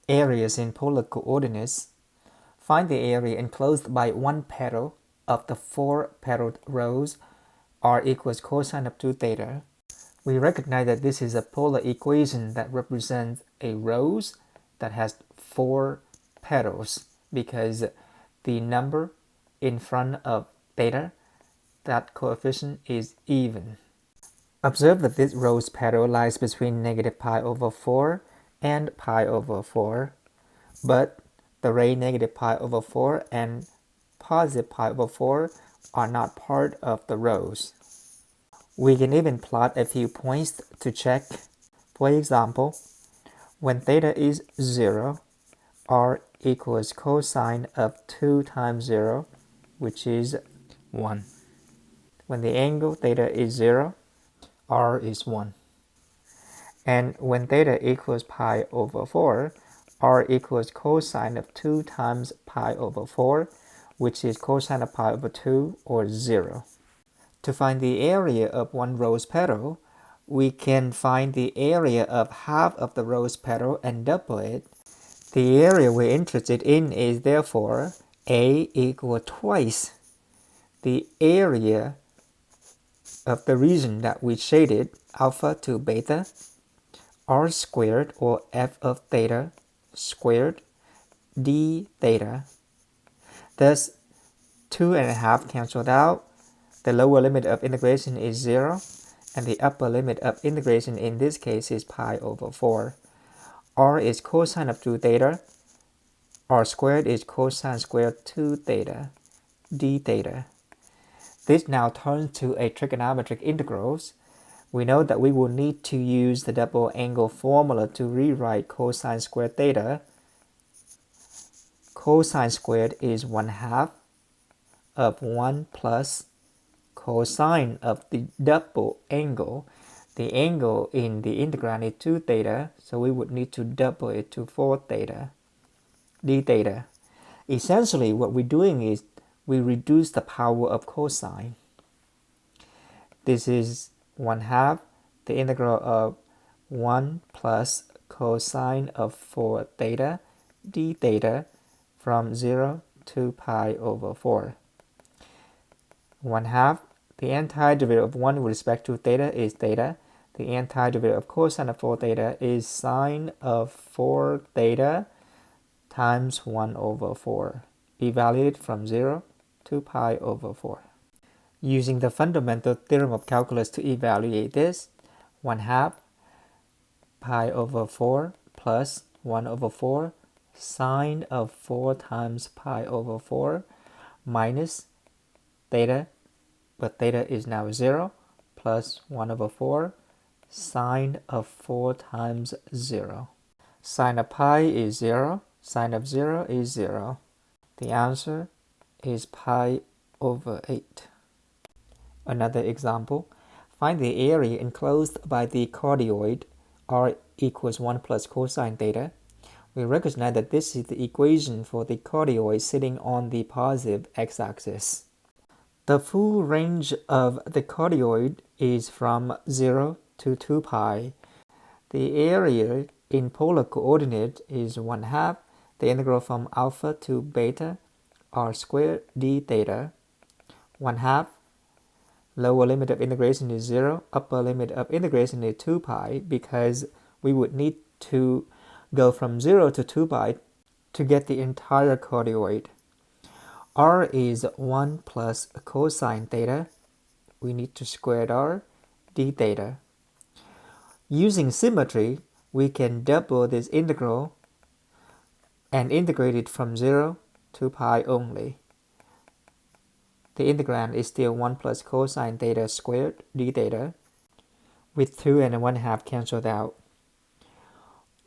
Areas in polar coordinates. Find the area enclosed by one petal of the 4 petaled rows r equals cosine of 2 theta. We recognize that this is a polar equation that represents a rose that has 4 petals because the number in front of theta, that coefficient is even. Observe that this rose petal lies between negative pi over 4 and pi over 4, but the ray negative pi over 4 and positive pi over 4 are not part of the rose. We can even plot a few points to check. For example, when theta is 0, r equals cosine of 2 times 0, which is 1. When the angle theta is 0, r is 1. And when theta equals pi over 4, r equals cosine of 2 times pi over 4, which is cosine of pi over 2, or 0. To find the area of one rose petal, we can find the area of half of the rose petal and double it. The area we're interested in is therefore A equal twice the area of the region that we shaded, alpha to beta, r squared, or f of theta squared, d theta. Thus, 2.5 canceled out. The lower limit of integration is 0, and the upper limit of integration in this case is pi over 4. R is cosine of 2 theta. R squared is cosine squared 2 theta, d theta. This now turns to a trigonometric integrals. We know that we will need to use the double angle formula to rewrite cosine squared theta. Cosine squared is 1/2 of 1 plus cosine of the double angle. The angle in the integrand is 2 theta, so we would need to double it to 4 theta, d theta. Essentially, what we're doing is we reduce the power of cosine. This is 1/2 the integral of 1 plus cosine of 4 theta d theta from 0 to pi over 4. 1/2 the antiderivative of 1 with respect to theta is theta. The antiderivative of cosine of 4 theta is sine of 4 theta times 1 over 4, evaluated from 0 to pi over 4. Using the fundamental theorem of calculus to evaluate this, 1/2 pi over 4 plus 1 over 4 sine of 4 times pi over 4 minus theta, but theta is now 0, plus 1 over 4 sine of 4 times 0. Sine of pi is 0, sine of 0 is 0. The answer is pi over 8. Another example, find the area enclosed by the cardioid r equals 1 plus cosine theta. We recognize that this is the equation for the cardioid sitting on the positive x-axis. The full range of the cardioid is from 0 to 2 pi. The area in polar coordinate is 1/2 the integral from alpha to beta r squared d theta. 1/2 lower limit of integration is 0, upper limit of integration is 2 pi because we would need to go from 0 to 2 pi to get the entire cardioid. R is 1 plus cosine theta. We need to square r d theta. Using symmetry, we can double this integral and integrate it from 0 to pi only. The integrand is still 1 plus cosine theta squared d theta, with 2 and 1/2 canceled out.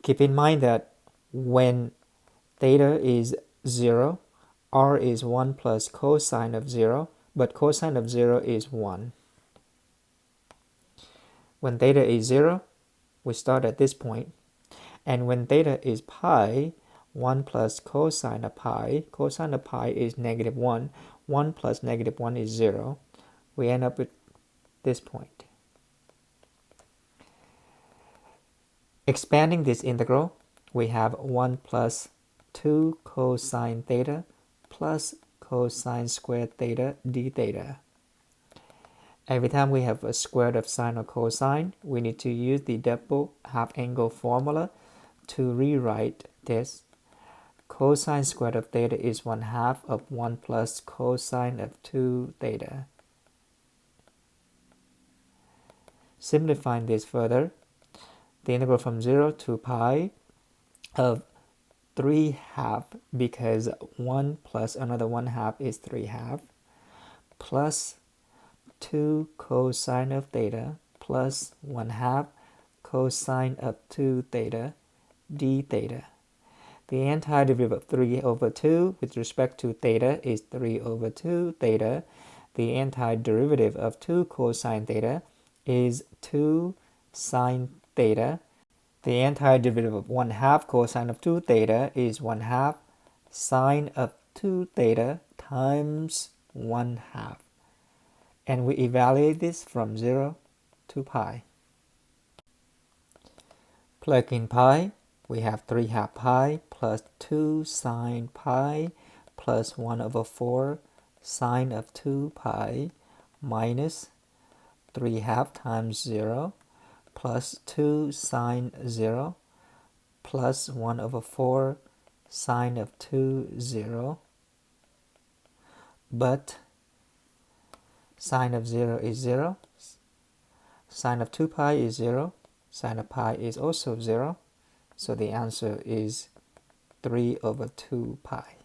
Keep in mind that when theta is 0, r is 1 plus cosine of 0, but cosine of 0 is 1. When theta is 0, we start at this point. And when theta is pi, 1 plus cosine of pi is negative 1. 1 plus negative 1 is 0. We end up with this point. Expanding this integral, we have 1 plus 2 cosine theta plus cosine squared theta d theta. Every time we have a square root of sine or cosine, we need to use the double half angle formula to rewrite this. Cosine squared of theta is 1/2 of 1 plus cosine of 2 theta. Simplifying this further, the integral from 0 to pi of 3/2, because 1 plus another 1/2 is 3/2, plus 2 cosine of theta plus 1/2 cosine of 2 theta d theta. The antiderivative of 3 over 2 with respect to theta is 3 over 2 theta. The antiderivative of 2 cosine theta is 2 sine theta. The antiderivative of 1/2 cosine of 2 theta is 1/2 sine of 2 theta times 1/2. And we evaluate this from 0 to pi. Plug in pi, we have 3/2 pi plus 2 sine pi plus 1 over 4 sine of 2 pi minus 3/2 times 0 plus 2 sine 0 plus 1 over 4 sine of 2 0. But sine of 0 is 0, sine of 2 pi is 0, sine of pi is also 0, so the answer is 3 over 2 pi.